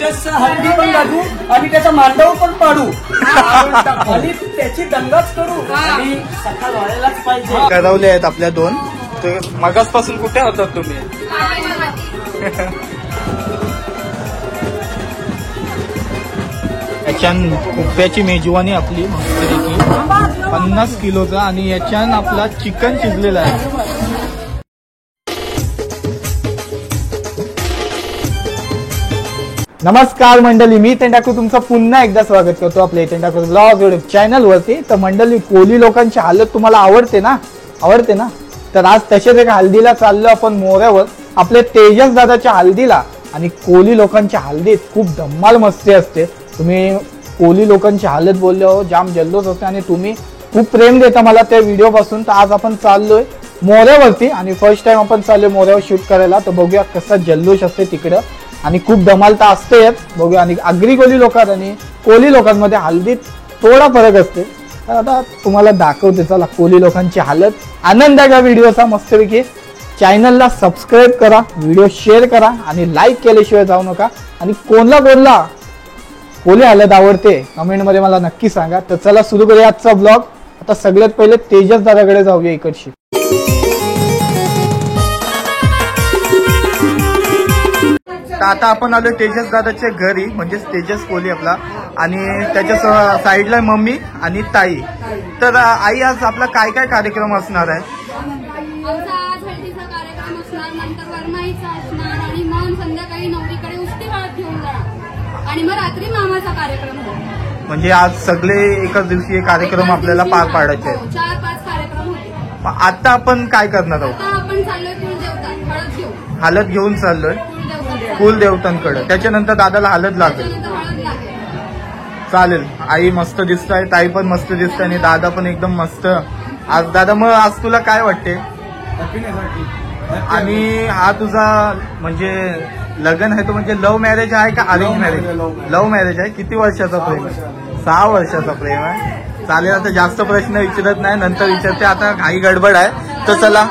Status हल्दी पण गाजू आणि त्याचा मांडव पण पाडू आणि त्याची दंगाच करू आणि सकाळ व्हायलाच पाहिजे. गरवले आहेत आपल्या दोन. मगासपासून कुठे होतात तुम्ही? याच्यान खुप्प्याची मेजवानी आपली मस्तपैकी 50 किलोचा आणि याच्यान आपला चिकन शिजलेला आहे. नमस्कार मंडळी, मी तेंडाकू तुमचं पुन्हा एकदा स्वागत करतो आपल्या तेंडाकू ब्लॉग यूट्यूब चॅनल वरती. तर मंडळी, कोली लोकांची हालत तुम्हाला आवडते ना? तर आज तसेच एक हल्दीला चाललो आपण मोऱ्यावर, आपल्या तेजस दादाच्या हल्दीला. आणि कोली लोकांच्या हल्दीत खूप धम्माल मस्ती असते. तुम्ही कोली लोकांची हालत बोलल्यावर जाम जल्लोष असते आणि तुम्ही खूप प्रेम देता मला त्या व्हिडिओ पासून. तर आज आपण चाललोय मोऱ्यावरती आणि फर्स्ट टाइम आपण चाललोय मोऱ्यावर शूट करायला. तर बघूया कसा जल्लोष असते तिकडं आणि खूप धमाल तर असतेच. बघूया. आणि आगरी कोली लोकांत आणि कोली लोकांमध्ये हल्दीत थोडा फरक असते. तर आता तुम्हाला दाखवते, चला कोली लोकांची हालत. आनंद आहे का व्हिडिओचा मस्तपैकी. चॅनलला सबस्क्राईब करा, व्हिडिओ शेअर करा आणि लाईक केल्याशिवाय जाऊ नका. आणि कोणला कोली हालत आवडते कमेंटमध्ये मला नक्की सांगा. तर चला सुरू करूया आजचा ब्लॉग. आता सगळ्यात पहिले तेजस दादाकडे जाऊया इकडची. आता आपण आलो तेजस दादाच्या घरी, म्हणजे तेजस कोली आपला आणि त्याच्या साईडला मम्मी आणि ताई. तर आई, आज आपला काय काय कार्यक्रम असणार आहे? आमचा आज हळदीचा कार्यक्रम असणार, नंतर वरमाईचा असणार आणि मग संध्याकाळी नवरीकडे उष्टी हळद घेऊन जाणार आणि मग रात्री मामाचा कार्यक्रम होतो. म्हणजे आज सगळे एकाच दिवशी हे कार्यक्रम आपल्याला पार पाडायचे आहेत. 4-5 कार्यक्रम होते. आता आपण काय करणार आहोत? आता आपण चाललोय कुलदेवतात हळद घेऊन. हळद घेऊन चाललोय कुलदेवतांकडे. त्याच्यानंतर दादाला हळद लागेल. चालेल. आई मस्त दिसत आहे, ताई पण मस्त दिसत आणि दादा पण एकदम मस्त. आज दादा, मग आज तुला काय वाटते? आणि हा तुझा म्हणजे लग्न आहे तो म्हणजे लव्ह मॅरेज आहे का अरेंज मॅरेज? लव्ह मॅरेज आहे. किती वर्षाचा प्रेम आहे? 6 वर्षाचा प्रेम आहे. चालेल. आता जास्त प्रश्न विचारत नाही, नंतर विचारते. आता घाई गडबड आहे, तर चला.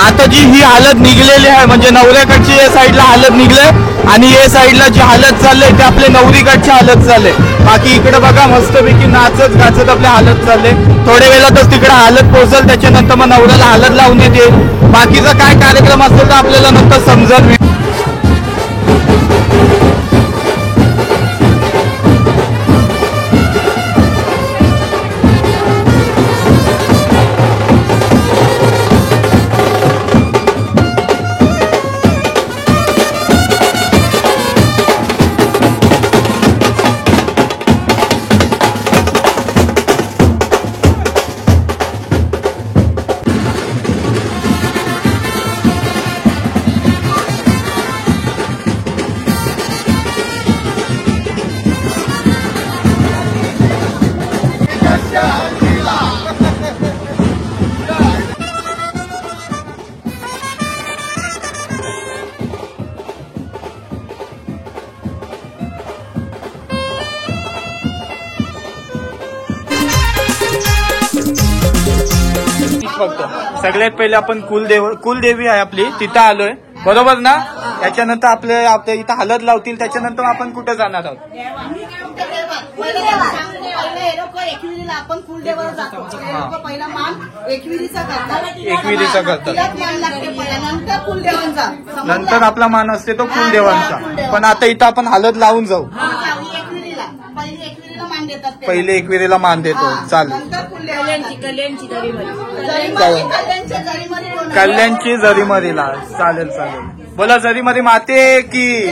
आता जी ही हालत निघलेली आहे म्हणजे नवऱ्याकडची या साईडला हालत निघले आणि या साईडला जी हालत चालले ते आपले नवरीकडची हालत चालले. बाकी इकडे बघा मस्तपैकी नाचत गाचत आपले हालत चालले. थोड्या वेळातच तिकडे हालत पोहोचल, त्याच्यानंतर मग नवऱ्याला हालत लावून येते. बाकीचा काय कार्यक्रम असेल तर आपल्याला नंतर समजेल. फक्त सगळ्यात पहिले आपण कुलदेवी आहे आपली, तिथं आलोय. बरोबर ना? त्याच्यानंतर आपल्या इथं हळद लावतील. त्याच्यानंतर आपण कुठं जाणार आहोत? एकविरीला आपण कुलदेवाला जातो. पहिला मान एकविरीचा करतात. एकविरीचा करतात. मान लागते पहिला, नंतर कुलदेवांचा. नंतर आपला मान असते तो कुलदेवांचा. पण आता इथं आपण हळद लावून जाऊ. एकविरीला पहिले एकविरीला मान देतात. पहिले एकविरीला मान देतो. चालेल. नंतर कल्याणची कल्याणची जरीमरीला. चालेल चालेल. बोला जरीमरी माते की.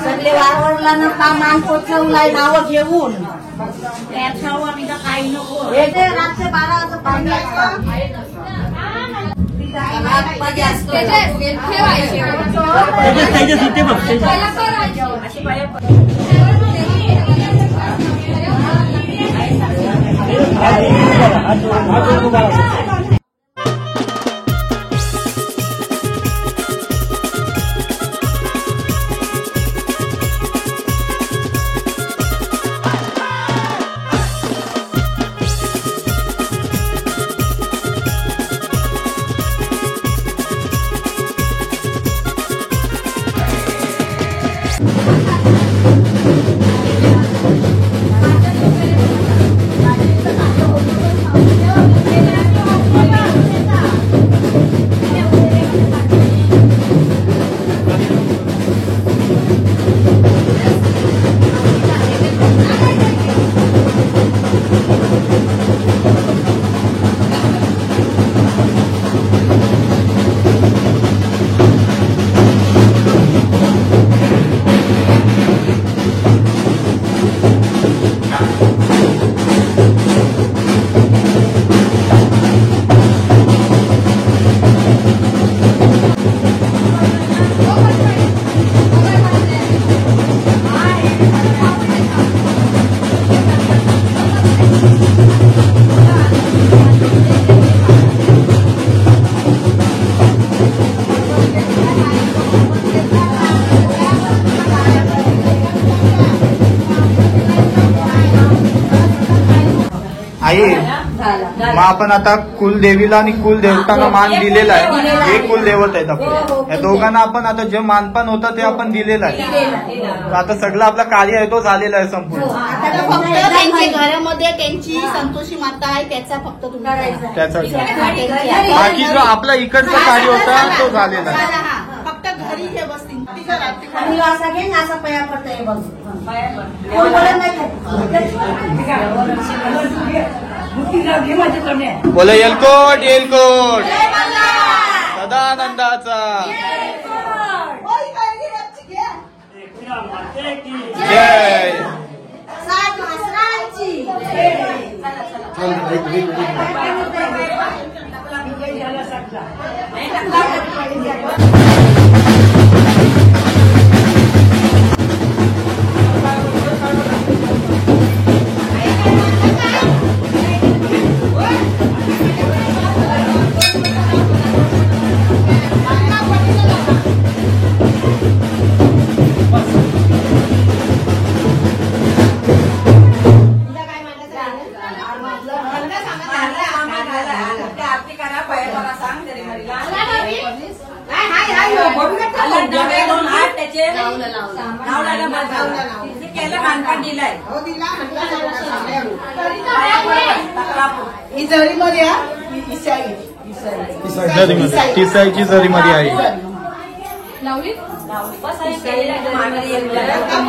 सगळे वारवडला मान पोचवलाय नावं घेऊन. काही नको रातचे 12 वाजता पाणी आई मग आपण आता कुलदेवीला आणि कुलदेवतांना मान दिलेला आहे. हे कुलदेवत आहेत आपले. या दोघांना आपण आता जे मानपान होतं ते आपण दिलेलं आहे. आता सगळं आपलं कार्य आहे तो झालेला आहे संपूर्ण. फक्त त्यांच्या घरामध्ये त्यांची संतोषी माता आहे, त्याचा फक्त तुम्ही त्याचा बाकी जो आपला इकडचं कार्य होता तो झालेला आहे. फक्त घरी हे बसतील. असा घे ना, असं पया पडतंय बघ. बोला येलकोट येलकोट सदानंदाचा जय. तिसाईची जरीमरी आहे.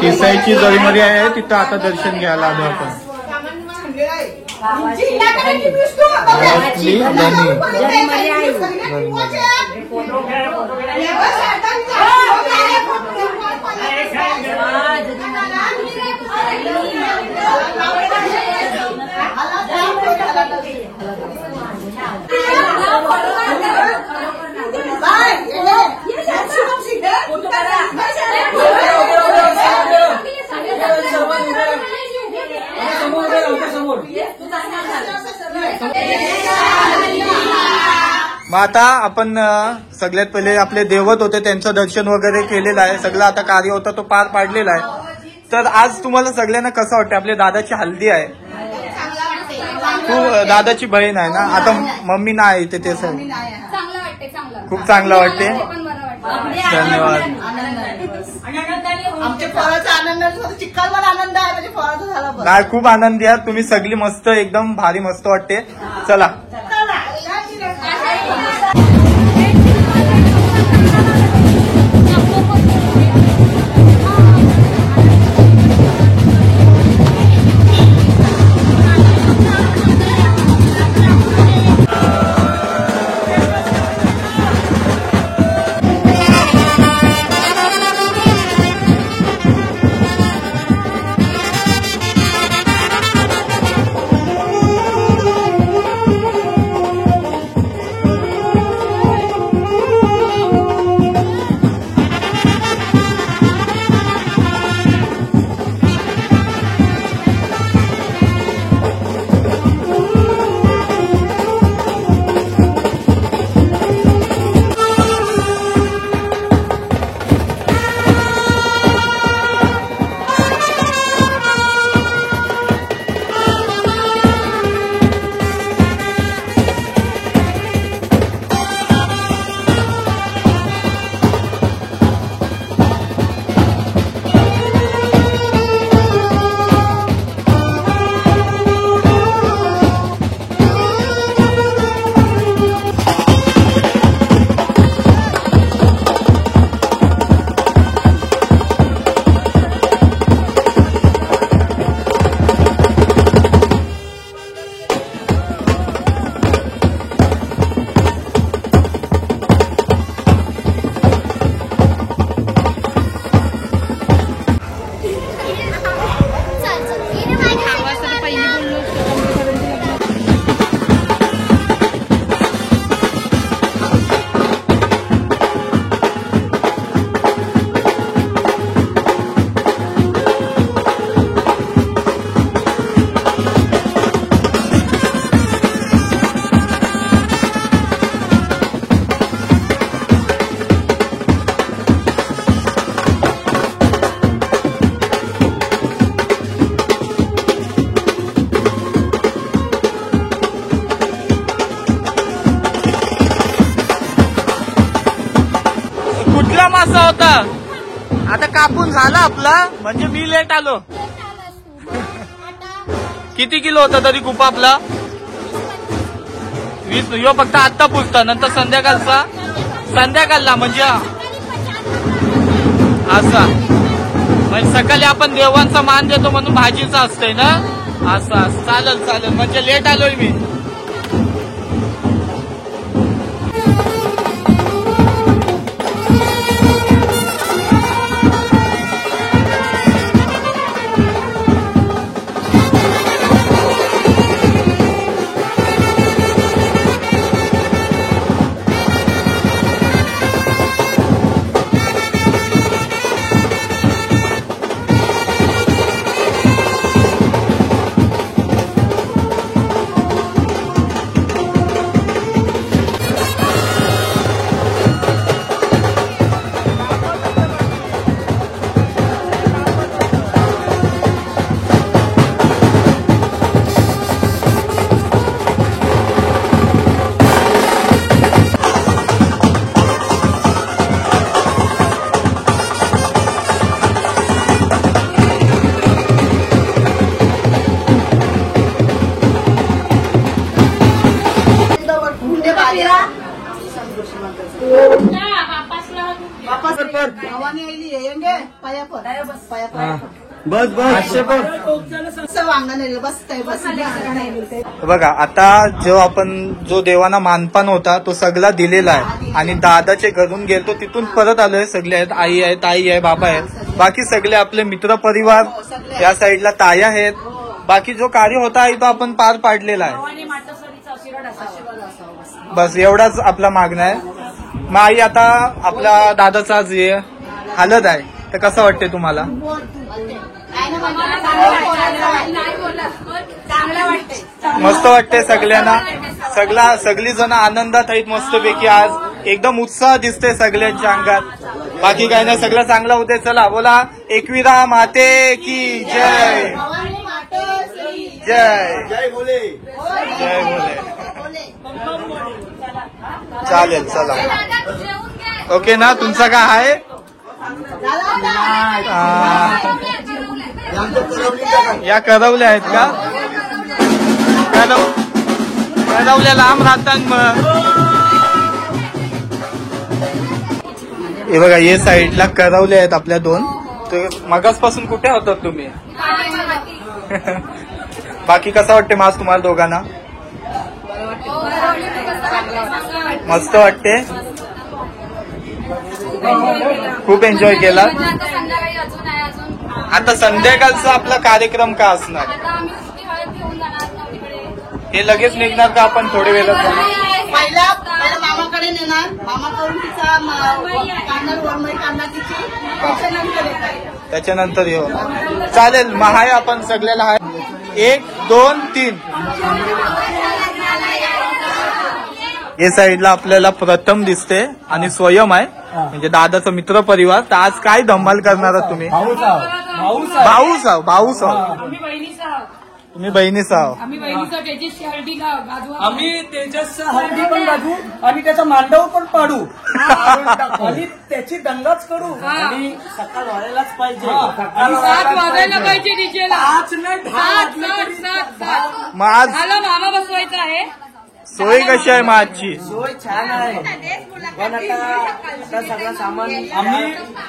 तिसाईची जरीमरी आहे. तिथं आता दर्शन घ्यायला आलो आपण. मग आता आपण सगळ्यात पहिले आपले देवत होते त्यांचं दर्शन वगैरे केलेलं आहे. सगळं आता कार्य होतं तो पार पाडलेला आहे. तर आज तुम्हाला सगळ्यांना कसं वाटतं? आपल्या दादाची हल्दी आहे. तू दादाची बहीण आहे ना? आता मम्मी नाही इथे ते सर. चांगलं वाटते, चांगलं. खूप चांगलं वाटते. पण बरं वाटतं. धन्यवाद. आमच्या फळाचा आनंद, चिक्कल पण आनंद आहे म्हणजे फळाचा झाला पण. नाही, खूप आनंदी आहे तुम्ही सगळी. मस्त, एकदम भारी, मस्त वाटते. चला. मासा होता. आता कापून झाला आपला, म्हणजे मी लेट आलो. किती किलो होता तरी कुपा आपला? 20. यो फक्त आत्ता पुसता, नंतर संध्याकाळला म्हणजे असा. म्हणजे सकाळी आपण देवांचा मान देतो म्हणून भाजीचा असतंय ना, असा. चालेल चालेल, म्हणजे लेट आलोय मी. बस बघा, आता जो देवाना मानपान होता तो सगळा दिलेला आहे. आणि दादाचे घरून गेलो, तिथून परत आलोय. सगळे आहेत, आई आहे, ताई आहे, बाबा आहे. बाकी सगळे आपले मित्र परिवार या साईडला ताया आहेत. बाकी जो कार्य होता आहे तो आपण पार पाडलेला आहे. बस एवढाच आपला मागणं आहे. मग आई आता आपला दादाचा जे हालत आहे तर कसं वाटते तुम्हाला? मस्त वाटते सगळ्यांना. सगळी जण आनंदात आहेत मस्तपैकी. आज एकदम उत्साह दिसते सगळ्यांच्या अंगात. बाकी काही नाही, सगळं चांगलं होते. चला बोला एकविरा माते की जय. जय जय बोले. जय बोले. चालेल चला. ओके ना, तुमचा काय आहे? या करवल्या आहेत का? करवल्या लांब राहतात मग. हे बघा हे साईडला करवले आहेत आपल्या दोन. तर मगासपासून कुठे होतात तुम्ही? बाकी कसं वाटते माझ तुम्हाला दोघांना? मस्त वाटते. खूप एन्जॉय केला. आता संध्याकाळचा आपला कार्यक्रम का असणार? हे लगेच निघणार का आपण थोडे वेळात? पहिला मामाकडे नेणार. मामाकडून तिचा वरमई काढणार तिची. त्याच्यानंतर येऊ. चालेल मग हाय आपण सगळ्याला हाय. 1 2 3. हे साईडला आपल्याला प्रथम दिसते आणि स्वयं आहे म्हणजे दादाचा मित्र परिवार. तर आज काय धमाल करणार आहात तुम्ही? भाऊ साव. तुम्ही बहिणीच आहो. आम्ही तेजस हळदी पण गाजू आणि त्याचा मांडव पण पाडू आणि त्याची दंगाच करू आणि सकाळ व्हायलाच पाहिजे. 7 वाजायला पाहिजे डीजेला. 5 नाही 10 मग आज मामा बसवायचा आहे. सोय कशी आहे मग आजची? सोय छान आहे. पण आता सगळं सामान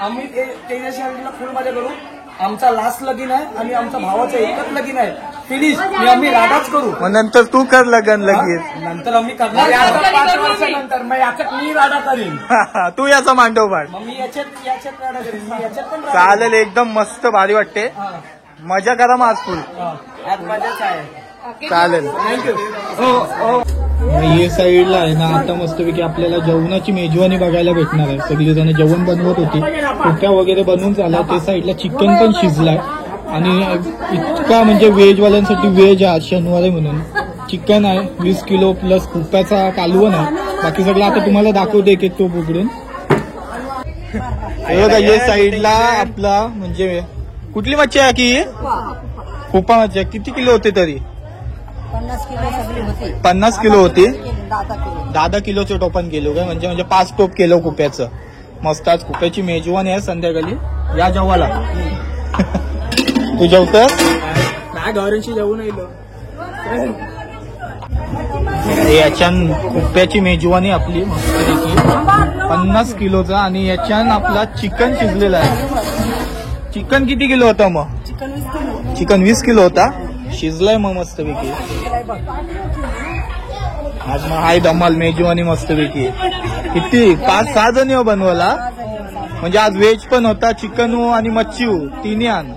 आम्ही तेजस हळदीला फुल मध्ये करू. आमचा लास्ट लगीन आहे आणि आमच्या भावाचं एकच लगीन आहे. फिनिश. आम्ही राधाच करू. मग नंतर तू कर लगन लगेच. नंतर आम्ही करणार 5 वर्षानंतर. मग याच्यात मी राधा करीन. तू याचा मांडव पाड. मग मी याच्यात राधा करीन. मी याच्यात पण राधा चालेल. एकदम मस्त भारी वाटते. मजा करा मग आज फुल. आज मजाच आहे. चालेल. थँक्यू. हे साईडला आहे ना आता मस्तपैकी आपल्याला जेवणाची मेजवानी बघायला भेटणार आहे. सगळी जण जेवण बनवत होती. कुट्या वगैरे बनवून झाला. ते साईडला चिकन पण शिजलाय आणि इतका म्हणजे व्हेजवाल्यांसाठी व्हेज आहे शनिवारी म्हणून. चिकन आहे 20 किलो प्लस कुप्याचा कालवण आहे. बाकी सगळं आता तुम्हाला दाखवते एक तो उघडून. हे बघा हे साईडला आपला म्हणजे कुठली मच्छी आहे की? कुपा मच्छी. किती किलो होते तरी? 50 किलो होती. 10 किलोचं टोपण केलो काय म्हणजे 5 टोप केलो कुप्याचं. मस्त आज कुप्याची मेजवानी आहे संध्याकाळी. या जेवायला. तू जेवतस? काय गौरींशी जेवून येलो. याच्यान कुप्याची मेजवानी आपली मस्तपैकी 50 किलोचा आणि याच्यान आपला चिकन शिजलेला आहे. चिकन किती किलो होता मग? चिकन 20 किलो होता. शिजलाय मग मस्तपैकी. आज मग हाय धमाल मेजवानी मस्तपैकी. किती 5-6 जणी हो बनवायला. म्हणजे आज व्हेज पण होता, चिकन हो आणि मच्छी हो तिन्ही आण.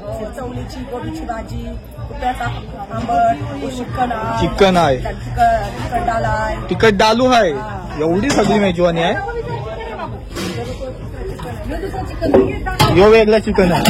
चिकन आहे, तिखट डालू आहे. एवढी सगळी मेजवानी आहे. यो वेगळा चिकन आहे.